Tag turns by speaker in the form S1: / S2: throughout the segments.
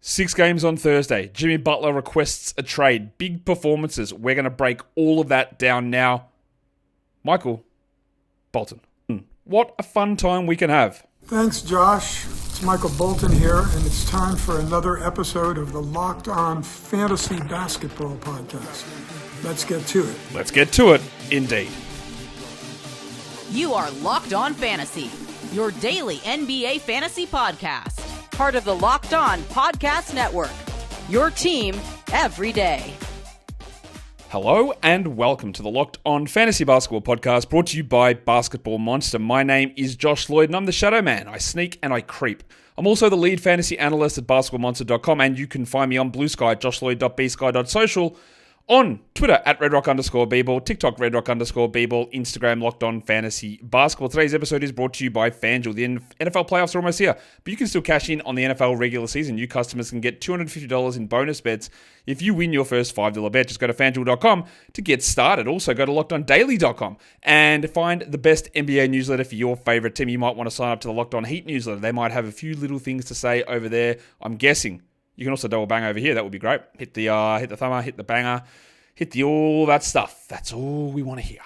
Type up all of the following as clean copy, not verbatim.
S1: 6 games on Thursday. Jimmy Butler requests a trade. Big performances. We're going to break all of that down now. Michael Bolton. What a fun time we can have.
S2: Thanks, Josh. It's Michael Bolton here, and it's time for another episode of the Locked On Fantasy Basketball Podcast. Let's get to it.
S1: Let's get to it, indeed.
S3: You are Locked On Fantasy, your daily NBA fantasy podcast. Part of the Locked On Podcast Network, your team every day.
S1: Hello and welcome to the Locked On Fantasy Basketball Podcast, brought to you by Basketball Monster. My name is Josh Lloyd and I'm the Shadow Man. I sneak and I creep. I'm also the lead fantasy analyst at basketballmonster.com, and you can find me on Blue Sky, joshlloyd.bsky.social, on Twitter at redrock_bball, TikTok redrock_bball, Instagram Locked On Fantasy Basketball. Today's episode is brought to you by FanDuel. The NFL playoffs are almost here, but you can still cash in on the NFL regular season. New customers can get $250 in bonus bets if you win your first $5 bet. Just go to FanDuel.com to get started. Also, go to LockedOnDaily.com and find the best NBA newsletter for your favorite team. You might want to sign up to the Locked On Heat newsletter. They might have a few little things to say over there, I'm guessing. You can also double bang over here. That would be great. Hit the thumber, hit the banger, hit the all that stuff. That's all we want to hear.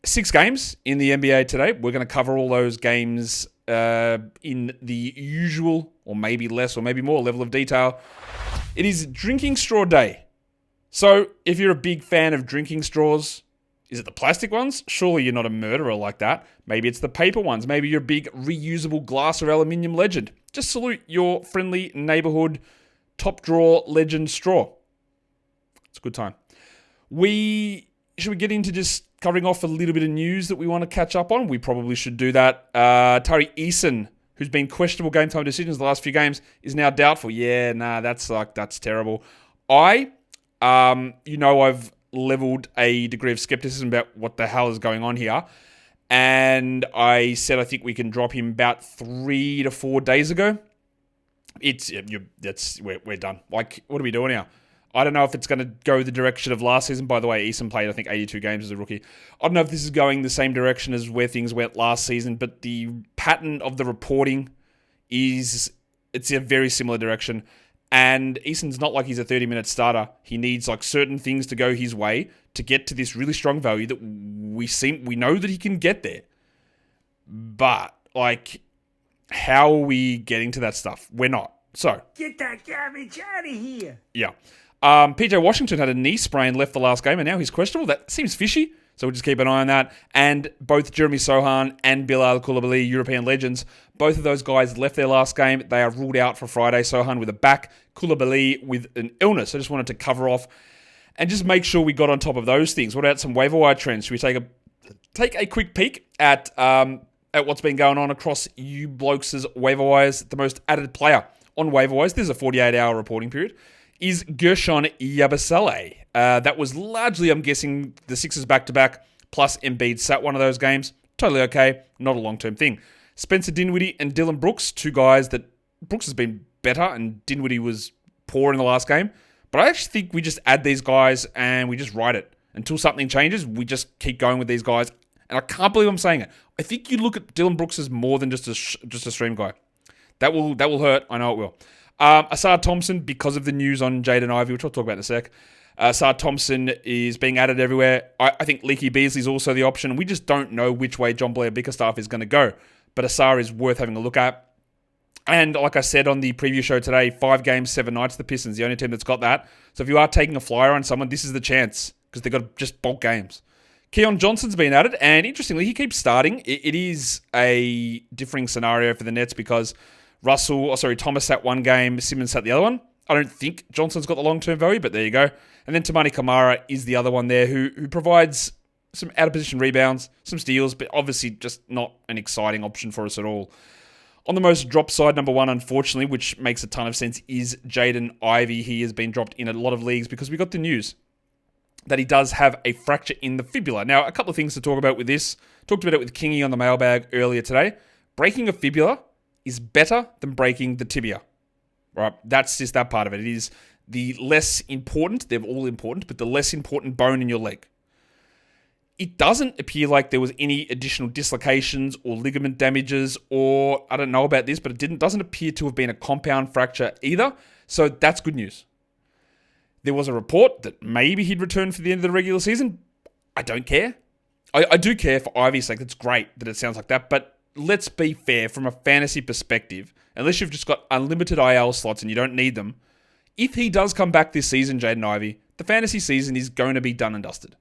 S1: 6 games in the NBA today. We're going to cover all those games in the usual, or maybe less, or maybe more level of detail. It is drinking straw day. So if you're a big fan of drinking straws, is it the plastic ones? Surely you're not a murderer like that. Maybe it's the paper ones. Maybe you're a big reusable glass or aluminium legend. Just salute your friendly neighborhood top drawer legend straw. It's a good time. Should we get into just covering off a little bit of news that we want to catch up on? We probably should do that. Tyrese Haliburton, who's been questionable game time decisions the last few games, is now doubtful. Yeah, that's terrible. I've leveled a degree of skepticism about what the hell is going on here. And I said I think we can drop him about 3 to 4 days ago. We're done. Like, what are we doing now? I don't know if it's going to go the direction of last season. By the way, Eason played, I think, 82 games as a rookie. I don't know if this is going the same direction as where things went last season, but the pattern of the reporting it's a very similar direction. And Eason's not like he's a 30-minute starter. He needs like certain things to go his way to get to this really strong value that we know that he can get there. But like, how are we getting to that stuff? We're not. So
S4: get that garbage out of here.
S1: Yeah. PJ Washington had a knee sprain, left the last game, and now he's questionable. That seems fishy. So we'll just keep an eye on that. And both Jeremy Sohan and Bilal Coulibaly, European legends, both of those guys left their last game. They are ruled out for Friday. Sohan with a back, Coulibaly with an illness. I just wanted to cover off and just make sure we got on top of those things. What about some waiver wire trends? Should we take a quick peek at what's been going on across you blokes' waiver wires? The most added player on waiver wires, this is a 48-hour reporting period, is Gershon Yabusele. That was largely, I'm guessing, the Sixers back-to-back, plus Embiid sat one of those games. Totally okay, not a long-term thing. Spencer Dinwiddie and Dylan Brooks, 2 guys that Brooks has been better and Dinwiddie was poor in the last game. But I actually think we just add these guys and we just ride it. Until something changes, we just keep going with these guys. And I can't believe I'm saying it. I think you look at Dylan Brooks as more than just a stream guy. That will hurt. I know it will. Asad Thompson, because of the news on Jaden Ivey, which I'll talk about in a sec. Asad Thompson is being added everywhere. I think Leaky Beasley is also the option. We just don't know which way John Blair Bickerstaff is going to go. But Asar is worth having a look at. And like I said on the preview show today, 5 games, 7 nights, the Pistons, the only team that's got that. So if you are taking a flyer on someone, this is the chance because they've got just bulk games. Keon Johnson's been added, and interestingly, he keeps starting. It is a differing scenario for the Nets because Thomas sat one game, Simmons sat the other one. I don't think Johnson's got the long-term value, but there you go. And then Tamani Kamara is the other one there who provides some out-of-position rebounds, some steals, but obviously just not an exciting option for us at all. On the most dropped side, number 1, unfortunately, which makes a ton of sense, is Jaden Ivey. He has been dropped in a lot of leagues because we got the news that he does have a fracture in the fibula. Now, a couple of things to talk about with this. Talked about it with Kingy on the mailbag earlier today. Breaking a fibula is better than breaking the tibia. Right? That's just that part of it. It is the less important, they're all important, but the less important bone in your leg. it doesn't appear like there was any additional dislocations or ligament damages, or I don't know about this, but it doesn't appear to have been a compound fracture either. So that's good news. There was a report that maybe he'd return for the end of the regular season. I don't care. I do care for Ivy's sake. It's great that it sounds like that, but let's be fair from a fantasy perspective. Unless you've just got unlimited IL slots and you don't need them, if he does come back this season, Jaden Ivey, the fantasy season is going to be done and dusted.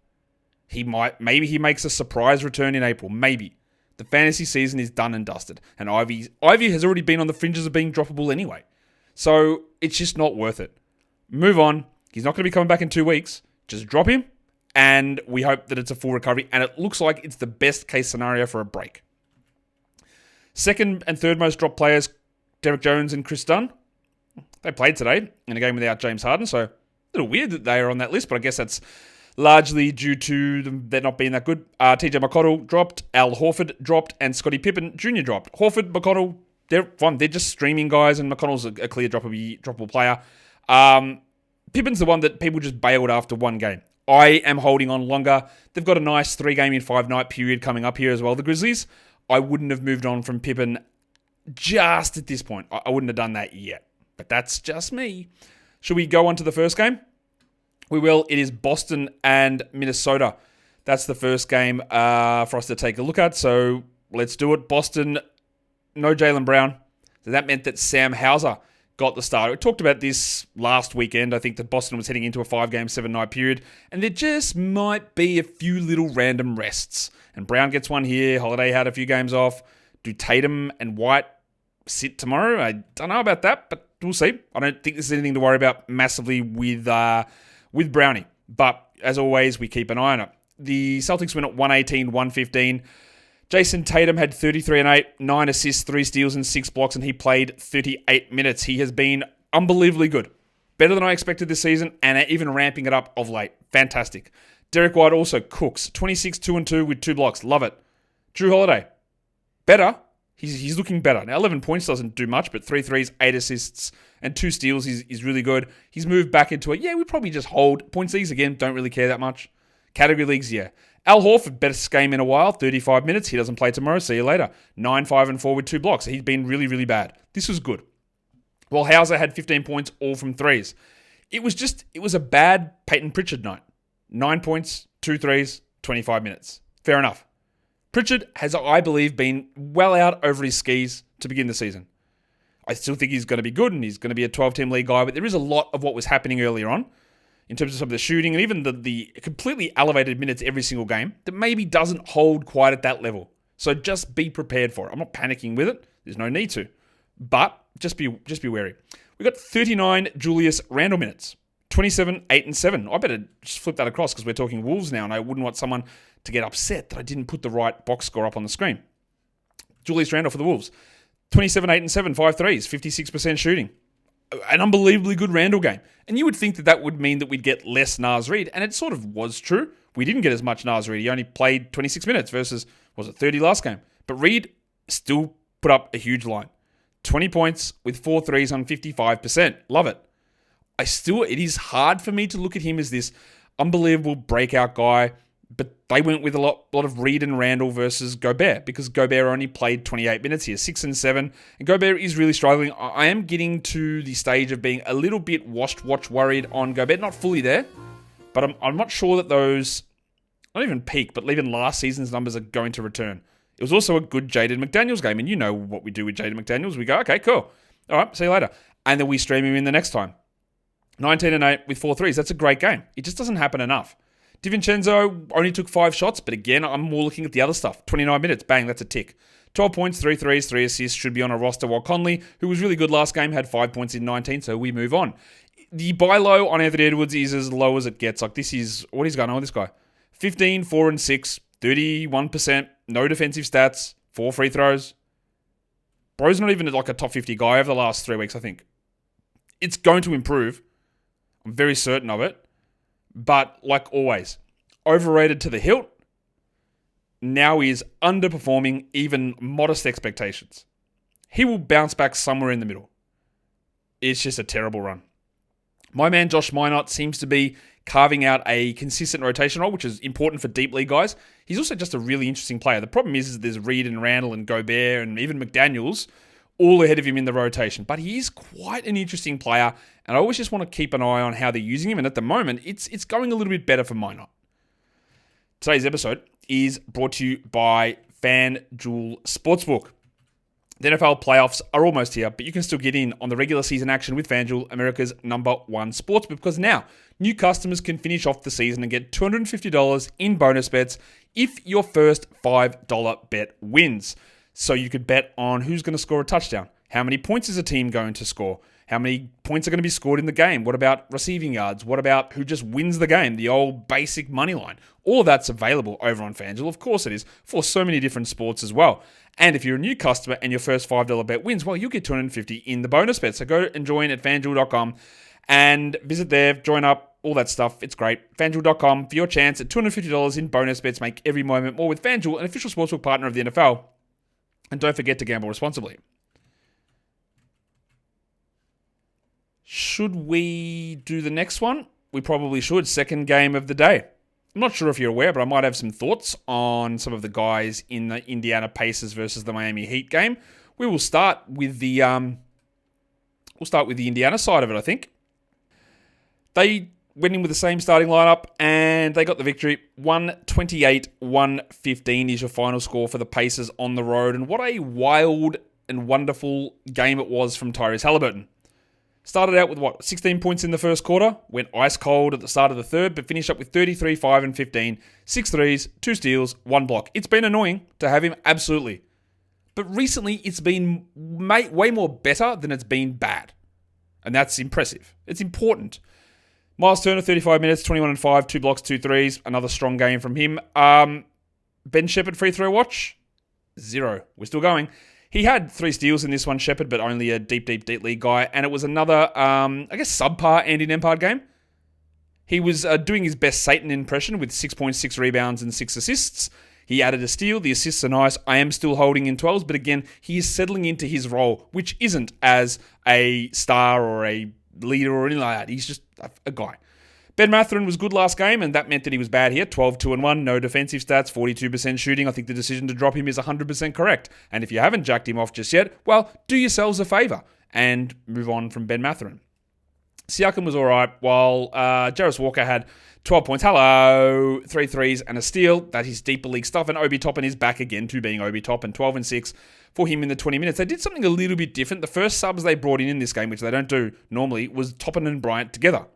S1: Maybe he makes a surprise return in April. Maybe. The fantasy season is done and dusted. And Ivy has already been on the fringes of being droppable anyway. So it's just not worth it. Move on. He's not going to be coming back in 2 weeks. Just drop him. And we hope that it's a full recovery. And it looks like it's the best case scenario for a break. Second and third most dropped players, Derek Jones and Chris Dunn. They played today in a game without James Harden. So a little weird that they are on that list. But I guess that's largely due to them not being that good. TJ McConnell dropped, Al Horford dropped, and Scottie Pippen Jr. dropped. Horford, McConnell, they're fun. They're just streaming guys, and McConnell's a clear droppable player. Pippen's the one that people just bailed after one game. I am holding on longer. They've got a nice 3-game in 5-night period coming up here as well, the Grizzlies. I wouldn't have moved on from Pippen just at this point. I wouldn't have done that yet. But that's just me. Should we go on to the first game? We will. It is Boston and Minnesota. That's the first game for us to take a look at. So let's do it. Boston, no Jaylen Brown. So that meant that Sam Hauser got the start. We talked about this last weekend. I think that Boston was heading into a 5-game, 7-night period. And there just might be a few little random rests. And Brown gets one here. Holiday had a few games off. Do Tatum and White sit tomorrow? I don't know about that, but we'll see. I don't think there's anything to worry about massively with Brownie. But as always, we keep an eye on it. The Celtics win at 118-115. Jayson Tatum had 33 and 8, 9 assists, 3 steals, and 6 blocks, and he played 38 minutes. He has been unbelievably good. Better than I expected this season, and even ramping it up of late. Fantastic. Derek White also cooks. 26, 2 and 2 with 2 blocks. Love it. Drew Holiday. Better. He's looking better. Now, 11 points doesn't do much, but 3 threes, 8 assists, and 2 steals is really good. He's moved back into it. Yeah, we probably just hold. Points leagues, again, don't really care that much. Category leagues, yeah. Al Horford, best game in a while, 35 minutes. He doesn't play tomorrow. See you later. 9, 5, and 4 with 2 blocks. He's been really, really bad. This was good. Well, Hauser had 15 points, all from threes. It was a bad Peyton Pritchard night. 9 points, 2 threes, 25 minutes. Fair enough. Pritchard has, I believe, been well out over his skis to begin the season. I still think he's going to be good and he's going to be a 12-team league guy, but there is a lot of what was happening earlier on in terms of some of the shooting and even the completely elevated minutes every single game that maybe doesn't hold quite at that level. So just be prepared for it. I'm not panicking with it. There's no need to. But just be wary. We got 39 Julius Randle minutes. 27, 8, and 7. I better just flip that across because we're talking Wolves now and I wouldn't want someone to get upset that I didn't put the right box score up on the screen. Julius Randle for the Wolves. 27, 8, and 7, 5 threes, 56% shooting. An unbelievably good Randle game. And you would think that would mean that we'd get less Naz Reid, and it sort of was true. We didn't get as much Naz Reid. He only played 26 minutes versus, 30 last game? But Reid still put up a huge line. 20 points with 4 threes on 55%. Love it. It is hard for me to look at him as this unbelievable breakout guy, but they went with a lot of Reid and Randle versus Gobert because Gobert only played 28 minutes here, 6 and 7, and Gobert is really struggling. I am getting to the stage of being a little bit worried on Gobert, not fully there, but I'm not sure that those, not even peak, but even last season's numbers are going to return. It was also a good Jaden McDaniels game, and you know what we do with Jaden McDaniels. We go, okay, cool. All right, see you later. And then we stream him in the next time. 19 and 8 with 4 threes. That's a great game. It just doesn't happen enough. DiVincenzo only took 5 shots, but again, I'm more looking at the other stuff. 29 minutes, bang, that's a tick. 12 points, 3 threes, 3 assists, should be on a roster, while Conley, who was really good last game, had 5 points in 19, so we move on. The buy low on Anthony Edwards is as low as it gets. Like, this is, what is going on with this guy? 15, 4 and 6, 31%, no defensive stats, 4 free throws. Bro's not even like a top 50 guy over the last 3 weeks, I think. It's going to improve. I'm very certain of it. But like always, overrated to the hilt. Now he is underperforming even modest expectations. He will bounce back somewhere in the middle. It's just a terrible run. My man Josh Minot seems to be carving out a consistent rotation role, which is important for deep league guys. He's also just a really interesting player. The problem is there's Reed and Randall and Gobert and even McDaniels all ahead of him in the rotation. But he is quite an interesting player, and I always just want to keep an eye on how they're using him. And at the moment, it's going a little bit better for Minot. Today's episode is brought to you by FanDuel Sportsbook. The NFL playoffs are almost here, but you can still get in on the regular season action with FanDuel, America's #1 sportsbook, because now new customers can finish off the season and get $250 in bonus bets if your first $5 bet wins. So you could bet on who's going to score a touchdown, how many points is a team going to score, how many points are going to be scored in the game, what about receiving yards, what about who just wins the game, the old basic money line. All of that's available over on FanDuel. Of course it is, for so many different sports as well. And if you're a new customer and your first $5 bet wins, well, you'll get $250 in the bonus bet. So go and join at FanDuel.com and visit there, join up, all that stuff. It's great. FanDuel.com for your chance at $250 in bonus bets. Make every moment more with FanDuel, an official sportsbook partner of the NFL. And don't forget to gamble responsibly. Should we do the next one? We probably should. Second game of the day. I'm not sure if you're aware, but I might have some thoughts on some of the guys in the Indiana Pacers versus the Miami Heat game. We will start with the Indiana side of it, I think. They went in with the same starting lineup and they got the victory. 128-115 is your final score for the Pacers on the road. And what a wild and wonderful game it was from Tyrese Haliburton. Started out with 16 points in the first quarter, went ice cold at the start of the third, but finished up with 33, 5, and 15, 6 threes, 2 steals, 1 block. It's been annoying to have him, absolutely. But recently, it's been way more better than it's been bad. And that's impressive. It's important. Miles Turner, 35 minutes, 21 and 5, 2 blocks, 2 threes. Another strong game from him. Ben Shepherd free throw watch? 0. We're still going. He had 3 steals in this one, Shepherd, but only a deep league guy. And it was another, subpar Andy Nembhard game. He was doing his best Satan impression with 6.6 rebounds and 6 assists. He added a steal. The assists are nice. I am still holding in 12s, but again, he is settling into his role, which isn't as a star or a leader or anything like that. He's just a guy. Ben Mathurin was good last game, and that meant that he was bad here. 12, 2, and 1, no defensive stats, 42% shooting. I think the decision to drop him is 100% correct. And if you haven't jacked him off just yet, well, do yourselves a favor and move on from Ben Mathurin. Siakam was all right, while Jarris Walker had 12 points. 3 threes and a steal. That is deeper league stuff. And Obi Toppin is back again to being Obi Toppin. 12 and 6 for him in the 20 minutes. They did something a little bit different. The first subs they brought in this game, which they don't do normally, was Toppin and Bryant together.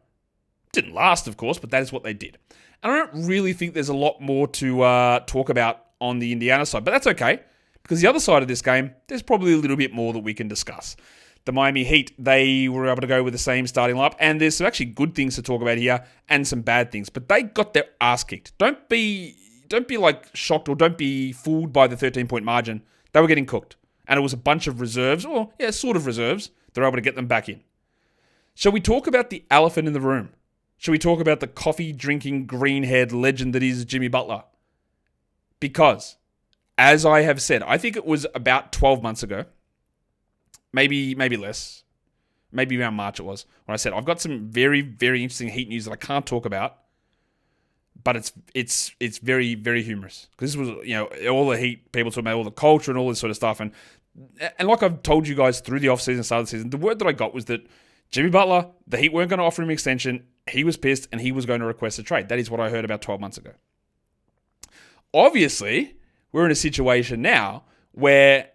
S1: Didn't last, of course, but that is what they did. And I don't really think there's a lot more to talk about on the Indiana side, but that's okay, because the other side of this game, there's probably a little bit more that we can discuss. The Miami Heat, they were able to go with the same starting lineup, and there's some actually good things to talk about here and some bad things, but they got their ass kicked. Don't be like shocked or don't be fooled by the 13-point margin. They were getting cooked, and it was a bunch of reserves, or yeah, sort of reserves. They're able to get them back in. Shall we talk about the elephant in the room? Should we talk about the coffee-drinking, green-haired legend that is Jimmy Butler? Because, as I have said, I think it was about 12 months ago, maybe less, maybe around March it was, when I said, I've got some very, very interesting Heat news that I can't talk about, but it's very, very humorous. Because this was, all the Heat people talking about all the culture and all this sort of stuff. And like I've told you guys through the offseason, start of the season, the word that I got was that Jimmy Butler, the Heat weren't going to offer him an extension. He was pissed and he was going to request a trade. That is what I heard about 12 months ago. Obviously, we're in a situation now where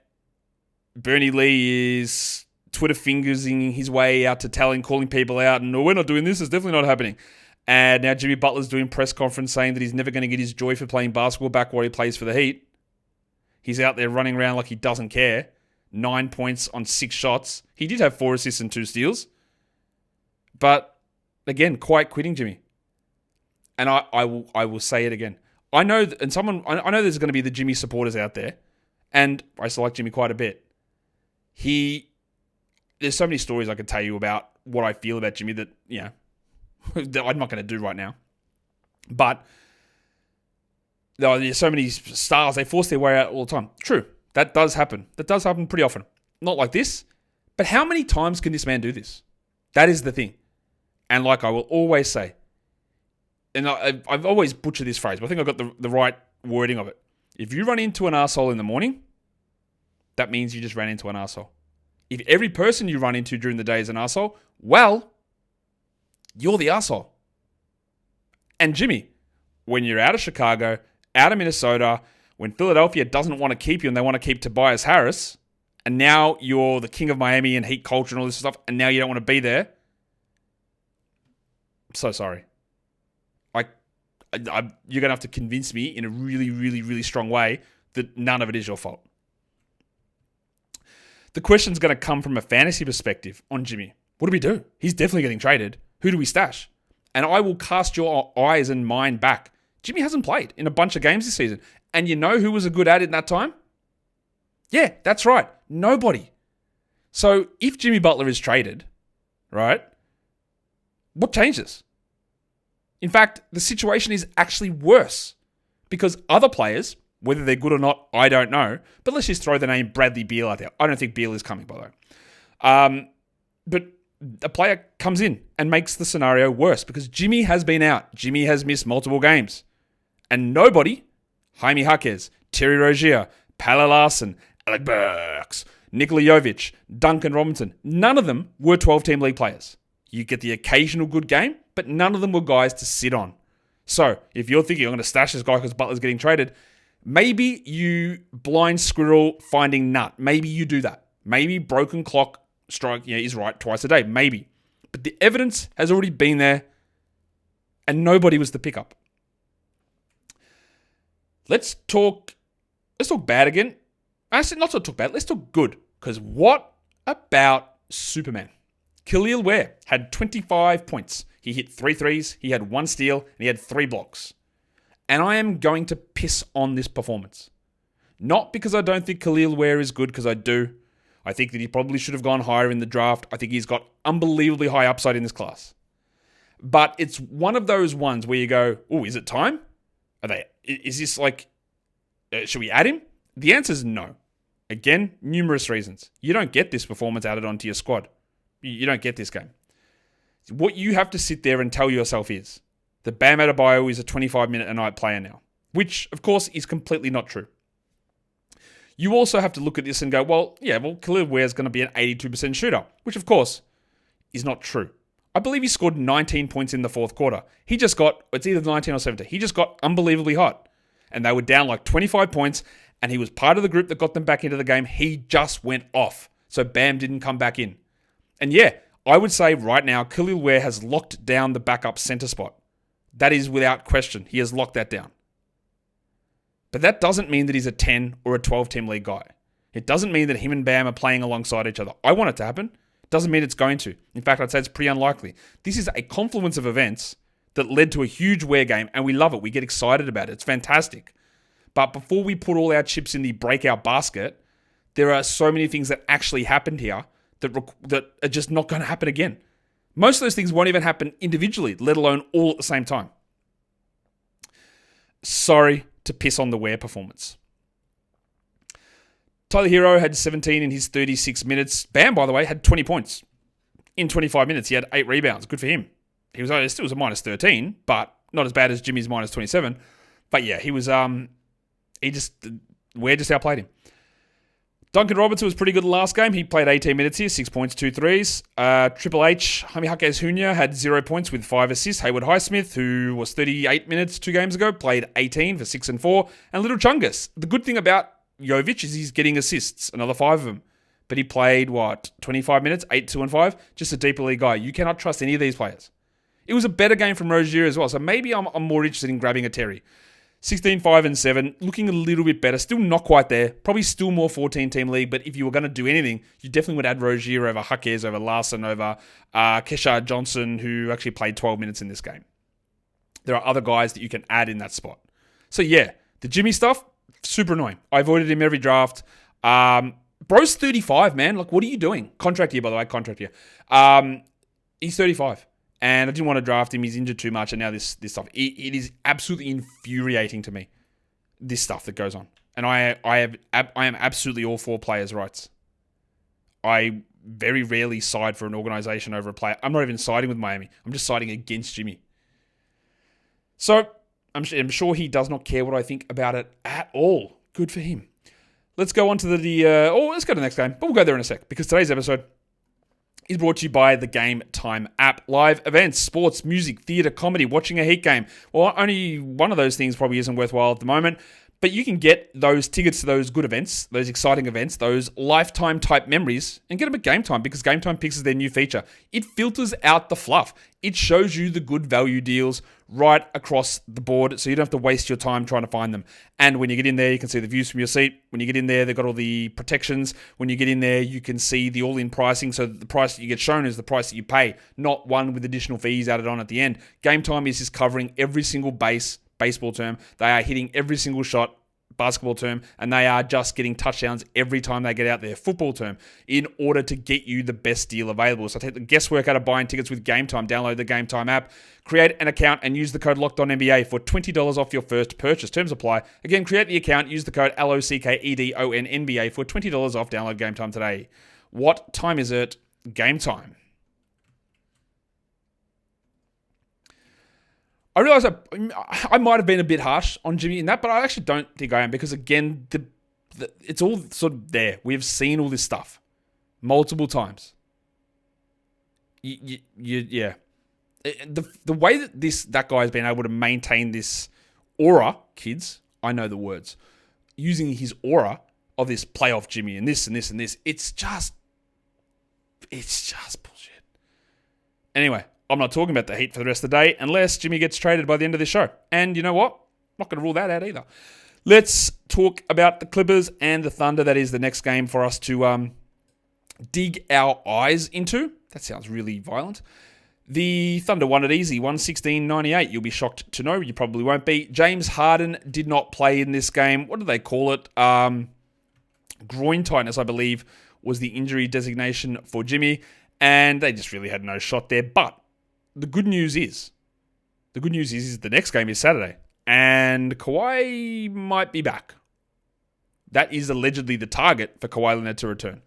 S1: Bernie Lee is Twitter fingersing his way out to calling people out, and no, we're not doing this. It's definitely not happening. And now Jimmy Butler's doing press conference saying that he's never going to get his joy for playing basketball back while he plays for the Heat. He's out there running around like he doesn't care. 9 points on 6 shots. He did have 4 assists and 2 steals. But again, quiet quitting, Jimmy. And I will say it again. I know there's going to be the Jimmy supporters out there, and I still like Jimmy quite a bit. There's so many stories I could tell you about what I feel about Jimmy that that I'm not going to do right now. But there's so many stars, they force their way out all the time. True, that does happen. That does happen pretty often. Not like this, but how many times can this man do this? That is the thing. And like I will always say, and I've always butchered this phrase, but I think I've got the right wording of it. If you run into an arsehole in the morning, that means you just ran into an arsehole. If every person you run into during the day is an arsehole, well, you're the arsehole. And Jimmy, when you're out of Chicago, out of Minnesota, when Philadelphia doesn't want to keep you and they want to keep Tobias Harris, and now you're the king of Miami and Heat culture and all this stuff, and now you don't want to be there, I'm so sorry. You're going to have to convince me in a really, really, really strong way that none of it is your fault. The question's going to come from a fantasy perspective on Jimmy. What do we do? He's definitely getting traded. Who do we stash? And I will cast your eyes and mine back. Jimmy hasn't played in a bunch of games this season. And you know who was a good ad in that time? Yeah, that's right. Nobody. So if Jimmy Butler is traded, right, what changes? In fact, the situation is actually worse because other players, whether they're good or not, I don't know. But let's just throw the name Bradley Beal out there. I don't think Beal is coming, by the way. But a player comes in and makes the scenario worse because Jimmy has been out. Jimmy has missed multiple games. And nobody, Jaime Jaquez, Terry Rozier, Pala Larson, Alec Burks, Nikola Jovic, Duncan Robinson, none of them were 12-team league players. You get the occasional good game, but none of them were guys to sit on. So if you're thinking, I'm going to stash this guy because Butler's getting traded, maybe you blind squirrel finding nut. Maybe you do that. Maybe broken clock strike is right twice a day. Maybe. But the evidence has already been there and nobody was the pickup. Let's talk bad again. Actually, not to talk bad. Let's talk good. Because what about Superman? Kel'el Ware had 25 points. He hit 3 threes, he had 1 steal, and he had 3 blocks. And I am going to piss on this performance. Not because I don't think Kel'el Ware is good, because I do. I think that he probably should have gone higher in the draft. I think he's got unbelievably high upside in this class. But it's one of those ones where you go, oh, is it time? Is this like, should we add him? The answer is no. Again, numerous reasons. You don't get this performance added onto your squad. You don't get this game. What you have to sit there and tell yourself is that Bam Adebayo is a 25-minute-a-night player now, which, of course, is completely not true. You also have to look at this and go, Kel'el Ware is going to be an 82% shooter, which, of course, is not true. I believe he scored 19 points in the fourth quarter. It's either 19 or 17. He just got unbelievably hot. And they were down like 25 points, and he was part of the group that got them back into the game. He just went off. So Bam didn't come back in. And yeah, I would say right now, Kel'el Ware has locked down the backup center spot. That is without question. He has locked that down. But that doesn't mean that he's a 10 or a 12-team league guy. It doesn't mean that him and Bam are playing alongside each other. I want it to happen. Doesn't mean it's going to. In fact, I'd say it's pretty unlikely. This is a confluence of events that led to a huge Ware game, and we love it. We get excited about it. It's fantastic. But before we put all our chips in the breakout basket, there are so many things that actually happened here that are just not going to happen again. Most of those things won't even happen individually, let alone all at the same time. Sorry to piss on the Ware performance. Tyler Hero had 17 in his 36 minutes. Bam, by the way, had 20 points. In 25 minutes, he had 8 rebounds. Good for him. He was still was a minus 13, but not as bad as Jimmy's minus 27. But yeah, Ware just outplayed him. Duncan Robinson was pretty good the last game. He played 18 minutes here, 6 points, 2 threes. Triple H, Jaime Jaquez Jr. had 0 points with 5 assists. Haywood Highsmith, who was 38 minutes 2 games ago, played 18 for 6 and 4. And Little Chungus. The good thing about Jovic is he's getting assists, another 5 of them. But he played, 25 minutes, 8, 2 and 5? Just a deeper league guy. You cannot trust any of these players. It was a better game from Rozier as well, so maybe I'm more interested in grabbing a Terry. 16, 5, and 7, looking a little bit better. Still not quite there. Probably still more 14-team league, but if you were going to do anything, you definitely would add Rozier over Jaquez, over Larson, over Keshard Johnson, who actually played 12 minutes in this game. There are other guys that you can add in that spot. So yeah, the Jimmy stuff, super annoying. I avoided him every draft. Bro's 35, man. Like, what are you doing? Contract year, by the way. Contract year. He's 35. And I didn't want to draft him. He's injured too much. And now this stuff. It is absolutely infuriating to me, this stuff that goes on. And I am absolutely all for players' rights. I very rarely side for an organization over a player. I'm not even siding with Miami. I'm just siding against Jimmy. So I'm sure he does not care what I think about it at all. Good for him. Let's go on to let's go to the next game, but we'll go there in a sec because today's episode is brought to you by the Game Time app. Live events, sports, music, theatre, comedy, watching a Heat game. Well, only one of those things probably isn't worthwhile at the moment, but you can get those tickets to those good events, those exciting events, those lifetime type memories, and get them at Game Time because Game Time Picks is their new feature. It filters out the fluff. It shows you the good value deals right across the board so you don't have to waste your time trying to find them. And when you get in there, you can see the views from your seat. When you get in there, they've got all the protections. When you get in there, you can see the all-in pricing. So the price that you get shown is the price that you pay, not one with additional fees added on at the end. Game Time is just covering every single baseball term. They are hitting every single shot, basketball term, and they are just getting touchdowns every time they get out there, football term, in order to get you the best deal available. So take the guesswork out of buying tickets with Game Time. Download the Game Time app, create an account, and use the code LOCKEDONNBA for $20 off your first purchase. Terms apply. Again, create the account, use the code LOCKEDONNBA for $20 off. Download Game Time today. What time is it? Game time. I realize I might have been a bit harsh on Jimmy in that, but I actually don't think I am because, again, it's all sort of there. We've seen all this stuff multiple times. Yeah. The way that guy has been able to maintain this aura, kids, I know the words, using his aura of this playoff Jimmy and this and this and this, it's just bullshit. Anyway, I'm not talking about the Heat for the rest of the day unless Jimmy gets traded by the end of this show. And you know what? I'm not going to rule that out either. Let's talk about the Clippers and the Thunder. That is the next game for us to dig our eyes into. That sounds really violent. The Thunder won it easy, 116-98. You'll be shocked to know. You probably won't be. James Harden did not play in this game. What do they call it? Groin tightness, I believe, was the injury designation for Jimmy. And they just really had no shot there. But the good news is the next game is Saturday, and Kawhi might be back. That is allegedly the target for Kawhi Leonard to return.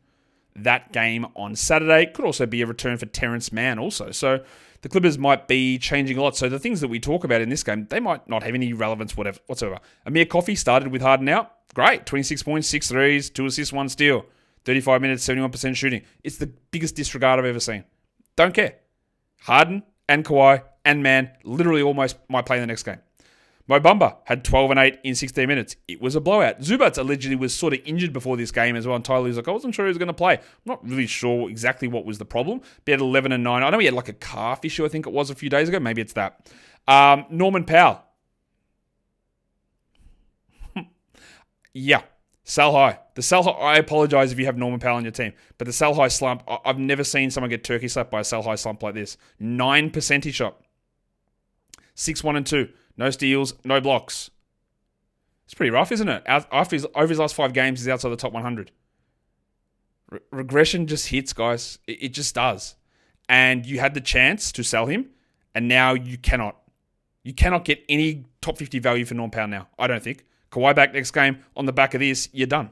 S1: That game on Saturday could also be a return for Terrence Mann also. So the Clippers might be changing a lot. So the things that we talk about in this game, they might not have any relevance whatsoever. Amir Coffey started with Harden out. Great. 26 points, 6 threes, 2 assists, 1 steal. 35 minutes, 71% shooting. It's the biggest disregard I've ever seen. Don't care. Harden and Kawhi and Mann literally almost might play in the next game. Mo Bamba had 12 and 8 in 16 minutes. It was a blowout. Zubats allegedly was sort of injured before this game as well. And Tyler was like, I wasn't sure he was going to play. I'm not really sure exactly what was the problem. But he had 11 and 9. I know he had like a calf issue, I think it was a few days ago. Maybe it's that. Norman Powell. Yeah. Sell high. The sell high, I apologize if you have Norman Powell on your team, but the sell high slump, I've never seen someone get turkey slapped by a sell high slump like this. 9% he shot. 6-1-2. No steals, no blocks. It's pretty rough, isn't it? Over his last 5 games, he's outside the top 100. Regression just hits, guys. It just does. And you had the chance to sell him, and now you cannot. You cannot get any top 50 value for Norman Powell now, I don't think. Kawhi back next game. On the back of this, you're done.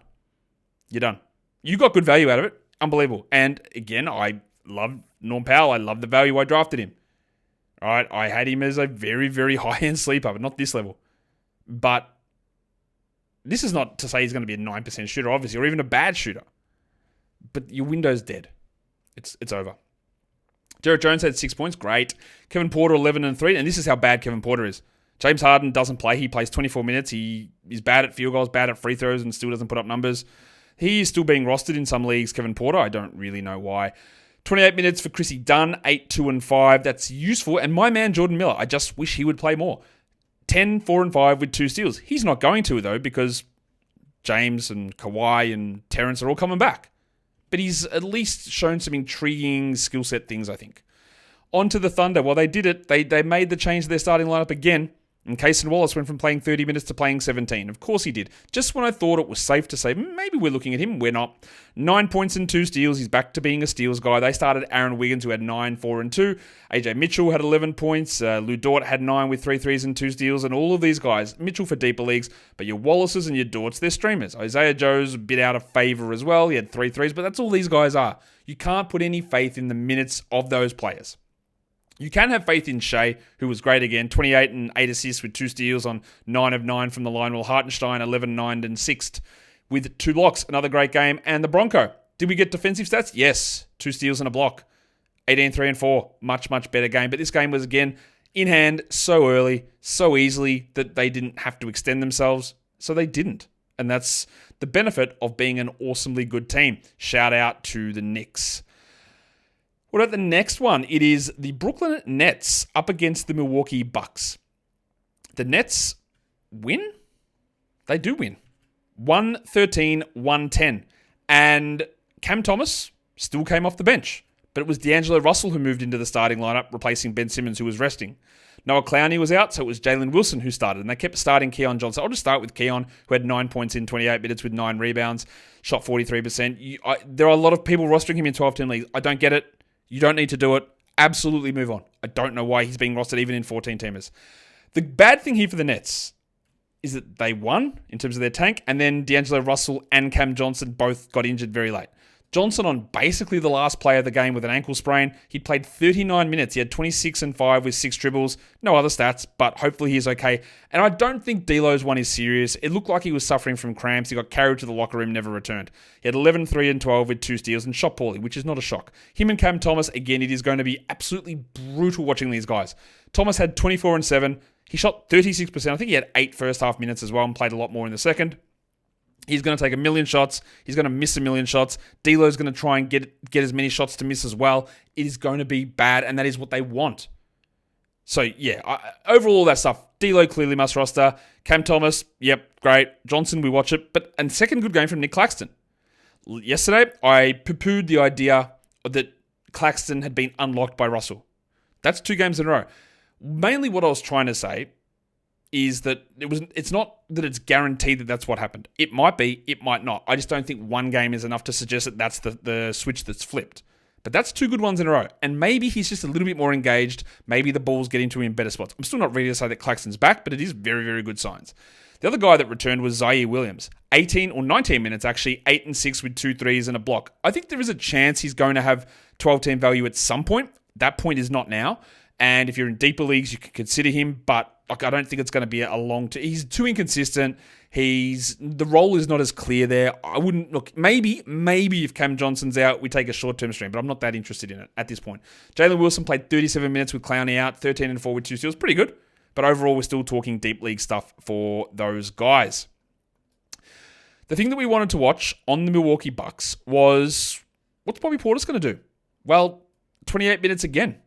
S1: You're done. You got good value out of it. Unbelievable. And again, I love Norm Powell. I love the value I drafted him. All right, I had him as a very, very high-end sleeper, but not this level. But this is not to say he's going to be a 9% shooter, obviously, or even a bad shooter. But your window's dead. It's over. Derek Jones had 6 points. Great. Kevin Porter, 11 and 3. And this is how bad Kevin Porter is. James Harden doesn't play. He plays 24 minutes. He is bad at field goals, bad at free throws, and still doesn't put up numbers. He is still being rostered in some leagues, Kevin Porter. I don't really know why. 28 minutes for Chrissy Dunn, 8, 2, and 5. That's useful. And my man, Jordan Miller, I just wish he would play more. 10, 4, and 5 with 2 steals. He's not going to, though, because James and Kawhi and Terrence are all coming back. But he's at least shown some intriguing skill set things, I think. On to the Thunder. Well, they did it. They made the change to their starting lineup again. And Cason Wallace went from playing 30 minutes to playing 17. Of course he did. Just when I thought it was safe to say, maybe we're looking at him, we're not. 9 points and 2 steals. He's back to being a steals guy. They started Aaron Wiggins, who had 9, 4, and 2. AJ Mitchell had 11 points. Lou Dort had 9 with 3 threes and 2 steals. And all of these guys, Mitchell for deeper leagues, but your Wallaces and your Dorts, they're streamers. Isaiah Joe's a bit out of favor as well. He had 3 threes, but that's all these guys are. You can't put any faith in the minutes of those players. You can have faith in Shea, who was great again, 28 and 8 assists with 2 steals on 9 of 9 from the line, while Hartenstein 11, 9 and 6 with 2 blocks. Another great game. And the Bronco. Did we get defensive stats? Yes. 2 steals and a block. 18, 3 and 4. Much, much better game. But this game was, again, in hand so early, so easily that they didn't have to extend themselves. So they didn't. And that's the benefit of being an awesomely good team. Shout out to the Knicks. What about the next one? It is the Brooklyn Nets up against the Milwaukee Bucks. The Nets win? They do win. 113-110. And Cam Thomas still came off the bench. But it was D'Angelo Russell who moved into the starting lineup, replacing Ben Simmons, who was resting. Noah Clowney was out, so it was Jalen Wilson who started. And they kept starting Keon Johnson. I'll just start with Keon, who had 9 points in 28 minutes with 9 rebounds, shot 43%. There are a lot of people rostering him in 12-team leagues. I don't get it. You don't need to do it. Absolutely move on. I don't know why he's being rostered even in 14-teamers. The bad thing here for the Nets is that they won in terms of their tank, and then D'Angelo Russell and Cam Johnson both got injured very late. Johnson on basically the last play of the game with an ankle sprain. He played 39 minutes. He had 26 and 5 with 6 dribbles. No other stats, but hopefully he's okay. And I don't think D'Lo's one is serious. It looked like he was suffering from cramps. He got carried to the locker room, never returned. He had 11, 3 and 12 with 2 steals and shot poorly, which is not a shock. Him and Cam Thomas, again, it is going to be absolutely brutal watching these guys. Thomas had 24 and 7. He shot 36%. I think he had 8 first half minutes as well and played a lot more in the second. He's going to take 1,000,000 shots. He's going to miss 1,000,000 shots. D'Lo's going to try and get as many shots to miss as well. It is going to be bad, and that is what they want. So, yeah, overall, all that stuff. D'Lo clearly must roster. Cam Thomas, yep, great. Johnson, we watch it. And second good game from Nick Claxton. Yesterday, I poo-pooed the idea that Claxton had been unlocked by Russell. That's 2 games in a row. Mainly what I was trying to say is that it's not that it's guaranteed that that's what happened. It might be, it might not. I just don't think one game is enough to suggest that that's the switch that's flipped. But that's 2 good ones in a row. And maybe he's just a little bit more engaged. Maybe the ball's getting to him in better spots. I'm still not ready to say that Claxton's back, but it is very, very good signs. The other guy that returned was Zaire Williams. 18 or 19 minutes, actually. 8 and 6 with 2 threes and a block. I think there is a chance he's going to have 12-team value at some point. That point is not now. And if you're in deeper leagues, you can consider him. But I don't think it's going to be a long term. He's too inconsistent. The role is not as clear there. I wouldn't look. Maybe if Cam Johnson's out, we take a short-term stream, but I'm not that interested in it at this point. Jalen Wilson played 37 minutes with Clowney out, 13 and 4 with 2 steals. Pretty good. But overall, we're still talking deep league stuff for those guys. The thing that we wanted to watch on the Milwaukee Bucks was, what's Bobby Portis going to do? Well, 28 minutes again.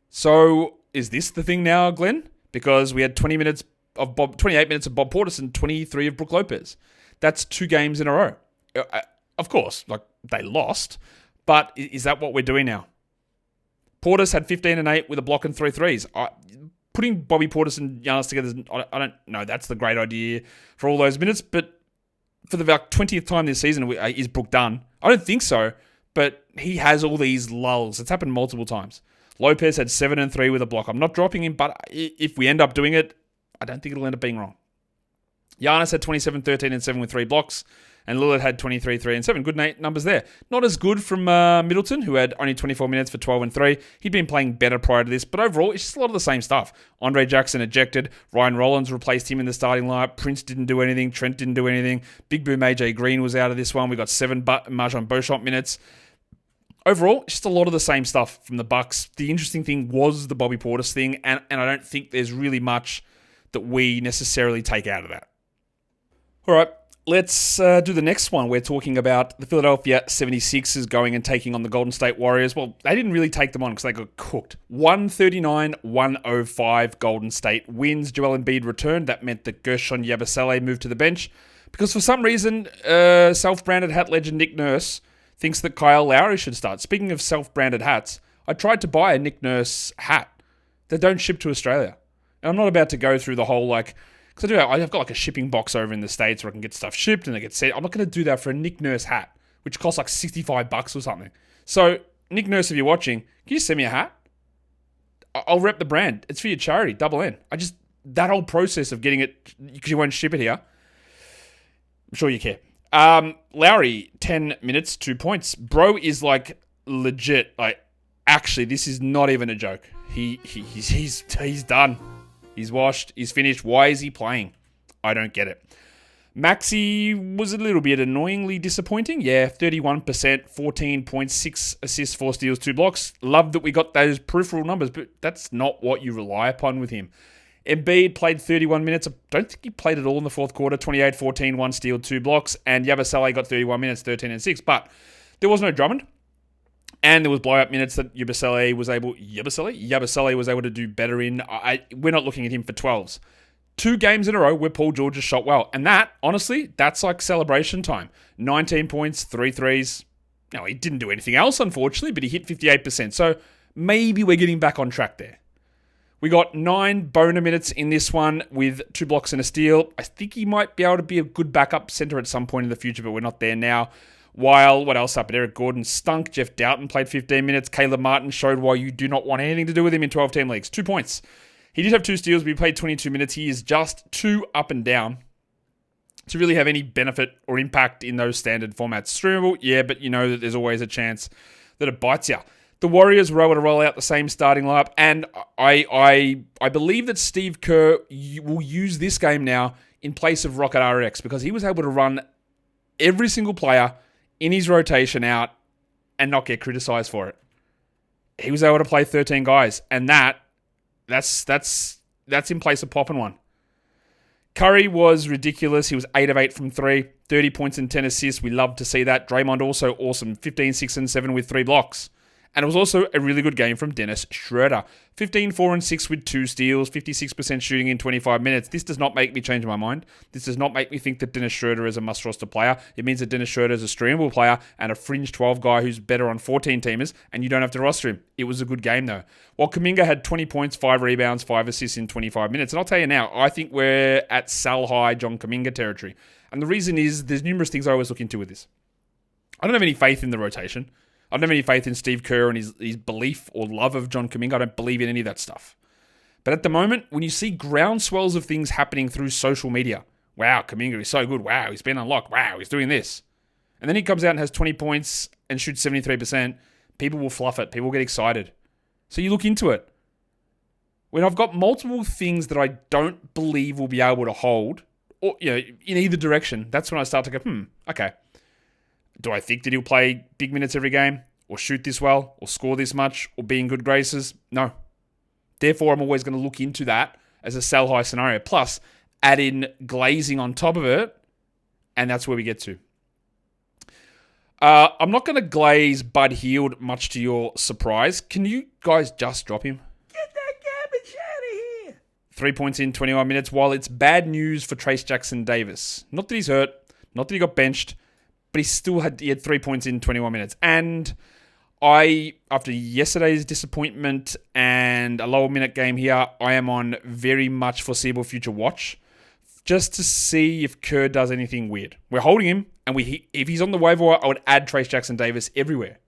S1: So is this the thing now, Glenn? Because we had 28 minutes of Bob Portis and 23 of Brook Lopez. That's 2 games in a row. Of course, they lost, but is that what we're doing now? Portis had 15 and 8 with a block and 3 threes. Putting Bobby Portis and Giannis together, I don't know. That's the great idea for all those minutes, but for the 20th time this season, is Brook done? I don't think so, but he has all these lulls. It's happened multiple times. Lopez had 7 and 3 with a block. I'm not dropping him, but if we end up doing it, I don't think it'll end up being wrong. Giannis had 27, 13 and 7 with 3 blocks, and Lillard had 23, 3 and 7. Good numbers there. Not as good from Middleton, who had only 24 minutes for 12 and 3. He'd been playing better prior to this, but overall, it's just a lot of the same stuff. Andre Jackson ejected. Ryan Rollins replaced him in the starting lineup. Prince didn't do anything. Trent didn't do anything. Big Boom AJ Green was out of this one. We got 7 Marjon Beauchamp minutes. Overall, just a lot of the same stuff from the Bucks. The interesting thing was the Bobby Portis thing, and I don't think there's really much that we necessarily take out of that. All right, let's do the next one. We're talking about the Philadelphia 76ers going and taking on the Golden State Warriors. Well, they didn't really take them on because they got cooked. 139-105 Golden State wins. Joel Embiid returned. That meant that Gershon Yabusele moved to the bench because for some reason, self-branded hat legend Nick Nurse thinks that Kyle Lowry should start. Speaking of self-branded hats, I tried to buy a Nick Nurse hat that don't ship to Australia. And I'm not about to go through the whole, because I've got a shipping box over in the States where I can get stuff shipped and it gets sent. I'm not going to do that for a Nick Nurse hat, which costs $65 or something. So, Nick Nurse, if you're watching, can you send me a hat? I'll rep the brand. It's for your charity, Double N. That whole process of getting it, because you won't ship it here, I'm sure you care. Lowry, 10 minutes, 2 points. Bro is legit. Actually, this is not even a joke. He's done. He's washed. He's finished. Why is he playing? I don't get it. Maxi was a little bit annoyingly disappointing. Yeah, 31%, 14.6 assists, 4 steals, 2 blocks. Love that we got those peripheral numbers, but that's not what you rely upon with him. Embiid played 31 minutes. I don't think he played at all in the fourth quarter. 28, 14, 1 steal, 2 blocks. And Yabusele got 31 minutes, 13 and 6. But there was no Drummond. And there was blow-up minutes that Yabusele was able to do better in. We're not looking at him for 12s. 2 games in a row where Paul George has shot well. And that, honestly, that's like celebration time. 19 points, 3 threes. Now, he didn't do anything else, unfortunately, but he hit 58%. So maybe we're getting back on track there. We got 9 boner minutes in this one with 2 blocks and a steal. I think he might be able to be a good backup center at some point in the future, but we're not there now. While, what else happened? Eric Gordon stunk. Jeff Doughton played 15 minutes. Caleb Martin showed why you do not want anything to do with him in 12-team leagues. 2 points. He did have 2 steals, but he played 22 minutes. He is just too up and down to really have any benefit or impact in those standard formats. Streamable, yeah, but you know that there's always a chance that it bites you. The Warriors were able to roll out the same starting lineup, and I believe that Steve Kerr will use this game now in place of Rocket RX because he was able to run every single player in his rotation out and not get criticized for it. He was able to play 13 guys, and that's in place of popping one. Curry was ridiculous. He was 8 of 8 from 3, 30 points and 10 assists. We love to see that. Draymond also awesome, 15, 6 and 7 with 3 blocks. And it was also a really good game from Dennis Schroeder. 15, 4 and 6 with 2 steals, 56% shooting in 25 minutes. This does not make me change my mind. This does not make me think that Dennis Schroeder is a must-roster player. It means that Dennis Schroeder is a streamable player and a fringe 12 guy who's better on 14-teamers, and you don't have to roster him. It was a good game, though. While Kuminga had 20 points, 5 rebounds, 5 assists in 25 minutes. And I'll tell you now, I think we're at sell-high John Kuminga territory. And the reason is there's numerous things I always look into with this. I don't have any faith in the rotation. I don't have any faith in Steve Kerr and his belief or love of John Kuminga. I don't believe in any of that stuff. But at the moment, when you see groundswells of things happening through social media, wow, Kuminga is so good. Wow, he's been unlocked. Wow, he's doing this. And then he comes out and has 20 points and shoots 73%. People will fluff it. People will get excited. So you look into it. When I've got multiple things that I don't believe will be able to hold, or in either direction, that's when I start to go, okay. Do I think that he'll play big minutes every game, or shoot this well, or score this much, or be in good graces? No. Therefore, I'm always going to look into that as a sell-high scenario. Plus, add in glazing on top of it, and that's where we get to. I'm not going to glaze Bud Hield, much to your surprise. Can you guys just drop him?
S4: Get that garbage out of here!
S1: 3 points in 21 minutes, while it's bad news for Trace Jackson-Davis. Not that he's hurt, not that he got benched, but he had 3 points in 21 minutes. And after yesterday's disappointment and a lower minute game here, I am on very much foreseeable future watch just to see if Kerr does anything weird. We're holding him, and if he's on the waiver wire, I would add Trace Jackson-Davis everywhere.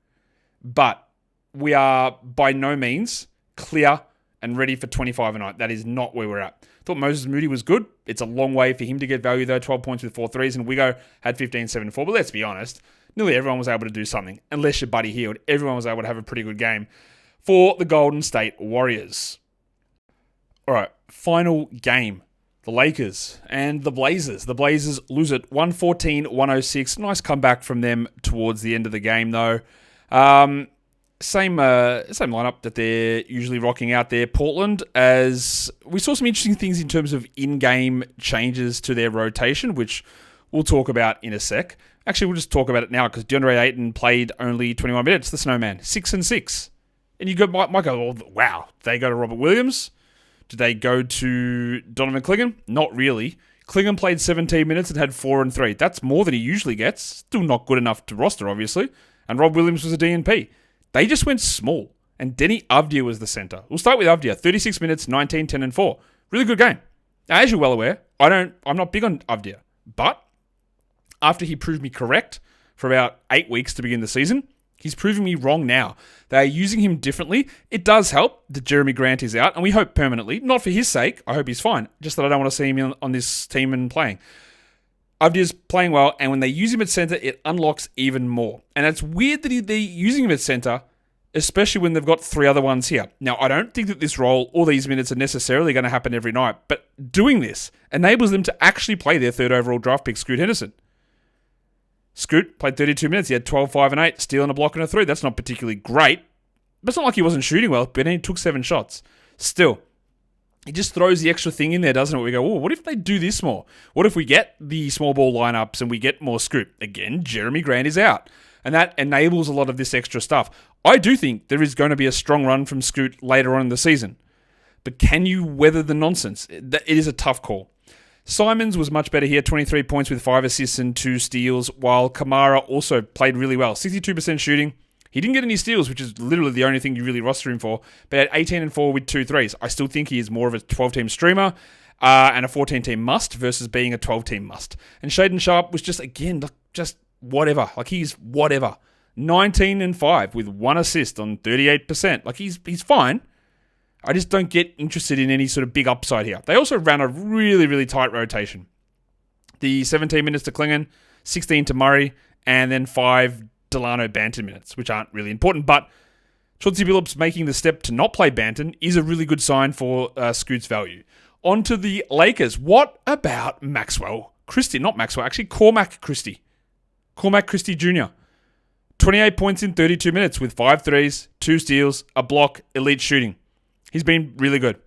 S1: But we are by no means clear and ready for 25 a night. That is not where we're at. Thought Moses Moody was good. It's a long way for him to get value, though. 12 points with 4 threes, and Wigo had 15, 7, 4. But let's be honest, nearly everyone was able to do something. Unless your buddy Hield, everyone was able to have a pretty good game for the Golden State Warriors. All right, final game. The Lakers and the Blazers. The Blazers lose it 114-106. Nice comeback from them towards the end of the game, though. Same lineup that they're usually rocking out there. Portland, as we saw some interesting things in terms of in-game changes to their rotation, which we'll talk about in a sec. Actually, we'll just talk about it now because DeAndre Ayton played only 21 minutes. The Snowman, 6 and 6. And you might go, oh, wow, did they go to Robert Williams? Did they go to Donovan Clingan? Not really. Clingan played 17 minutes and had 4 and 3. That's more than he usually gets. Still not good enough to roster, obviously. And Rob Williams was a DNP. They just went small, and Denny Avdia was the center. We'll start with Avdia. 36 minutes, 19, 10, and 4. Really good game. Now, as you're well aware, I'm not big on Avdia, but after he proved me correct for about 8 weeks to begin the season, he's proving me wrong now. They are using him differently. It does help that Jeremy Grant is out, and we hope permanently. Not for his sake. I hope he's fine. Just that I don't want to see him on this team and playing. Avdia's playing well, and when they use him at center, it unlocks even more. And it's weird that they're using him at center, especially when they've got 3 other ones here. Now, I don't think that this role or these minutes are necessarily going to happen every night, but doing this enables them to actually play their 3rd overall draft pick, Scoot Henderson. Scoot played 32 minutes. He had 12, 5, and 8, steal and a block and a 3. That's not particularly great, but it's not like he wasn't shooting well, but he took 7 shots. Still, he just throws the extra thing in there, doesn't it? We go, oh, what if they do this more? What if we get the small ball lineups and we get more Scoot? Again, Jeremy Grant is out, and that enables a lot of this extra stuff. I do think there is going to be a strong run from Scoot later on in the season, but can you weather the nonsense? It is a tough call. Simons was much better here, 23 points with 5 assists and 2 steals, while Kamara also played really well, 62% shooting. He didn't get any steals, which is literally the only thing you really roster him for, but had 18 and 4 with 2 threes. I still think he is more of a 12-team streamer and a 14-team must versus being a 12-team must. And Shaden Sharp was just whatever. Like, he's whatever. 19 and 5 with 1 assist on 38%. Like, he's fine. I just don't get interested in any sort of big upside here. They also ran a really, really tight rotation. The 17 minutes to Klingon, 16 to Murray, and then 5 Delano Banton minutes, which aren't really important. But Chauncey Billups making the step to not play Banton is a really good sign for Scoot's value. On to the Lakers. What about Maxwell Christie? Not Maxwell, actually Cormac Christie. Cormac Christie Jr. 28 points in 32 minutes with 5 threes, 2 steals, a block, elite shooting. He's been really good.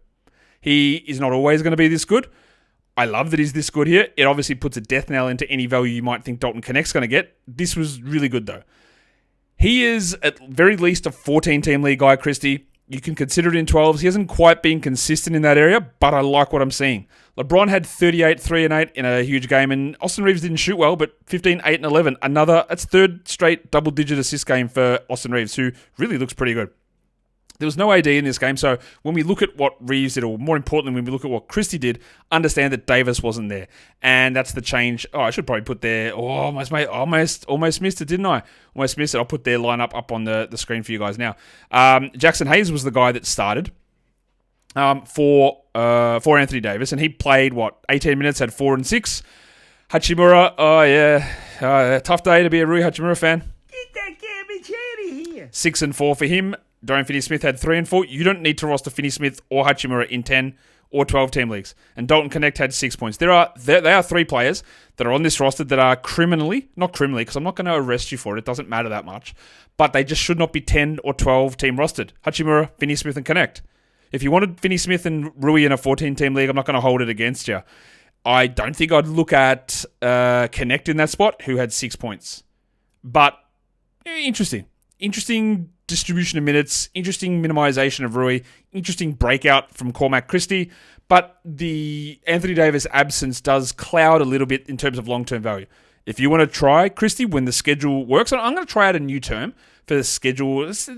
S1: He is not always going to be this good. I love that he's this good here. It obviously puts a death knell into any value you might think Dalton Connect's going to get. This was really good, though. He is, at very least, a 14-team league guy, Christie. You can consider it in 12s. He hasn't quite been consistent in that area, but I like what I'm seeing. LeBron had 38, 3, and 8 in a huge game, and Austin Reeves didn't shoot well, but 15, 8, and 11. It's 3rd straight double-digit assist game for Austin Reeves, who really looks pretty good. There was no AD in this game, so when we look at what Reeves did, or more importantly, when we look at what Christie did, understand that Davis wasn't there. And that's the change. Oh, I should probably put their... Oh, almost missed it, didn't I? Almost missed it. I'll put their lineup up on the screen for you guys now. Jackson Hayes was the guy that started for Anthony Davis, and he played, 18 minutes, had 4 and 6. Hachimura, tough day to be a Rui Hachimura fan.
S4: Get that garbage out of here.
S1: 6 and 4 for him. Dorian Finney-Smith had 3 and 4. You don't need to roster Finney-Smith or Hachimura in 10 or 12-team leagues. And Dalton Connect had 6 points. They are 3 players that are on this roster that are not criminally, because I'm not going to arrest you for it. It doesn't matter that much. But they just should not be 10 or 12-team rostered. Hachimura, Finney-Smith, and Connect. If you wanted Finney-Smith and Rui in a 14-team league, I'm not going to hold it against you. I don't think I'd look at Connect in that spot, who had 6 points. But interesting. Interesting distribution of minutes, interesting minimization of Rui, interesting breakout from Cormac Christie, but the Anthony Davis absence does cloud a little bit in terms of long-term value. If you want to try Christie when the schedule works, I'm going to try out a new term for the schedule. It's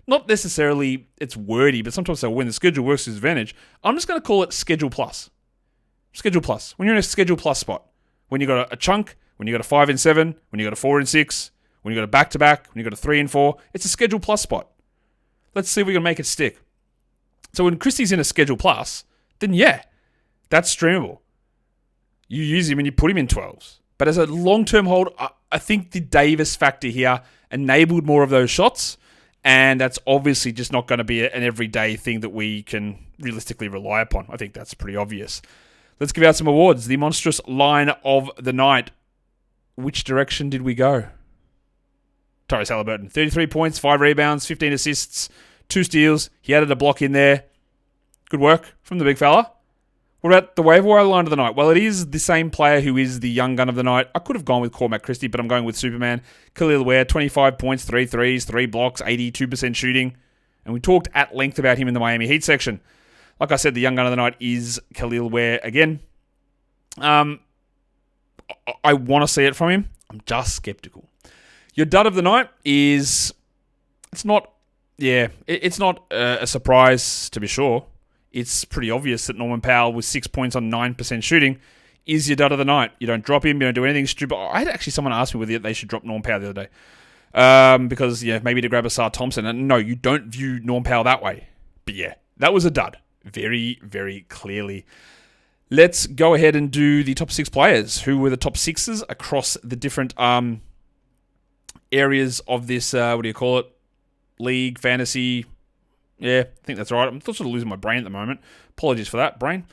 S1: not necessarily it's wordy, but sometimes when the schedule works to his advantage, I'm just going to call it Schedule Plus. Schedule Plus. When you're in a Schedule Plus spot, when you got a chunk, when you got a 5 and 7, when you got a 4 and 6, when you got a back-to-back, when you got a 3 and 4, it's a Schedule Plus spot. Let's see if we can make it stick. So when Christie's in a Schedule Plus, then that's streamable. You use him and you put him in 12s. But as a long-term hold, I think the Davis factor here enabled more of those shots, and that's obviously just not going to be an everyday thing that we can realistically rely upon. I think that's pretty obvious. Let's give out some awards. The monstrous line of the night. Which direction did we go? Tyrese Haliburton, 33 points, 5 rebounds, 15 assists, 2 steals. He added a block in there. Good work from the big fella. What about the waiver wire line of the night? Well, it is the same player who is the young gun of the night. I could have gone with Cormac Christie, but I'm going with Superman. Kel'el Ware, 25 points, 3 threes, 3 blocks, 82% shooting. And we talked at length about him in the Miami Heat section. Like I said, the young gun of the night is Kel'el Ware again. I want to see it from him. I'm just skeptical. Your dud of the night is, it's not a surprise to be sure. it's pretty obvious that Norman Powell with 6 points on 9% shooting is your dud of the night. You don't drop him. You don't do anything stupid. I had actually someone ask me whether they should drop Norman Powell the other day. Because, maybe to grab Asar Thompson. And no, you don't view Norman Powell that way. But yeah, that was a dud. Very, very clearly. Let's go ahead and do the top 6 players. Who were the top 6s across the different areas of this, league, fantasy. Yeah, I think that's right. I'm sort of losing my brain at the moment. Apologies for that, brain.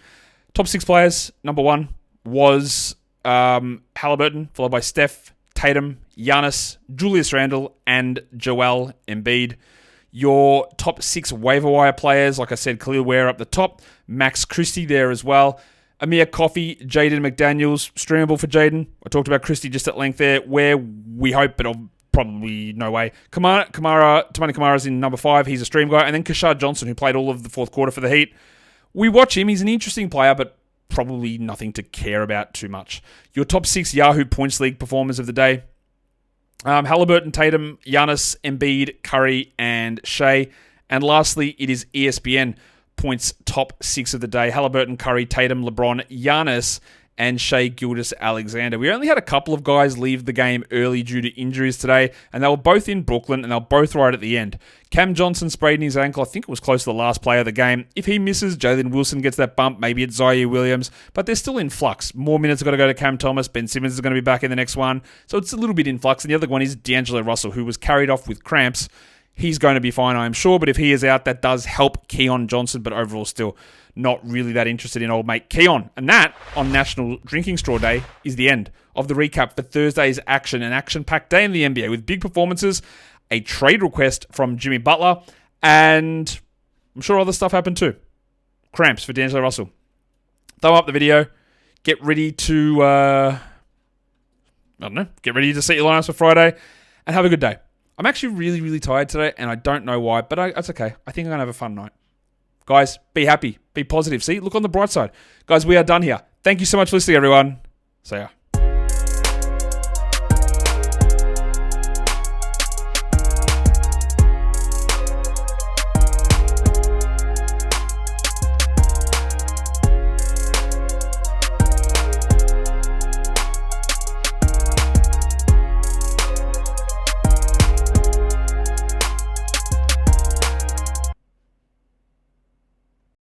S1: Top 6 players. Number 1 was Haliburton, followed by Steph, Tatum, Giannis, Julius Randle, and Joel Embiid. Your top 6 waiver wire players, like I said, Kel'el Ware up the top, Max Christie there as well, Amir Coffey, Jaden McDaniels, streamable for Jaden. I talked about Christie just at length there, where we hope, but probably no way. Tamani Kamara's in number 5, he's a stream guy, and then Kashad Johnson, who played all of the fourth quarter for the Heat. We watch him, he's an interesting player, but probably nothing to care about too much. Your top 6 Yahoo Points League performers of the day. Haliburton, Tatum, Giannis, Embiid, Curry, and Shea. And lastly, it is ESPN points top 6 of the day. Haliburton, Curry, Tatum, LeBron, Giannis, and Shea Gilgeous-Alexander. We only had a couple of guys leave the game early due to injuries today, and they were both in Brooklyn, and they were both right at the end. Cam Johnson sprayed his ankle. I think it was close to the last play of the game. If he misses, Jalen Wilson gets that bump. Maybe it's Zaire Williams, but they're still in flux. More minutes are going to go to Cam Thomas. Ben Simmons is going to be back in the next one, so it's a little bit in flux. And the other one is D'Angelo Russell, who was carried off with cramps. He's going to be fine, I'm sure, but if he is out, that does help Keon Johnson, but overall still not really that interested in old mate Keon. And that, on National Drinking Straw Day, is the end of the recap for Thursday's action, an action-packed day in the NBA with big performances, a trade request from Jimmy Butler, and I'm sure other stuff happened too. Cramps for D'Angelo Russell. Thumb up the video. Get ready to, get ready to set your lineups for Friday, and have a good day. I'm actually really, really tired today, and I don't know why, but that's okay. I think I'm going to have a fun night. Guys, be happy. Be positive. See, look on the bright side. Guys, we are done here. Thank you so much for listening, everyone. See ya.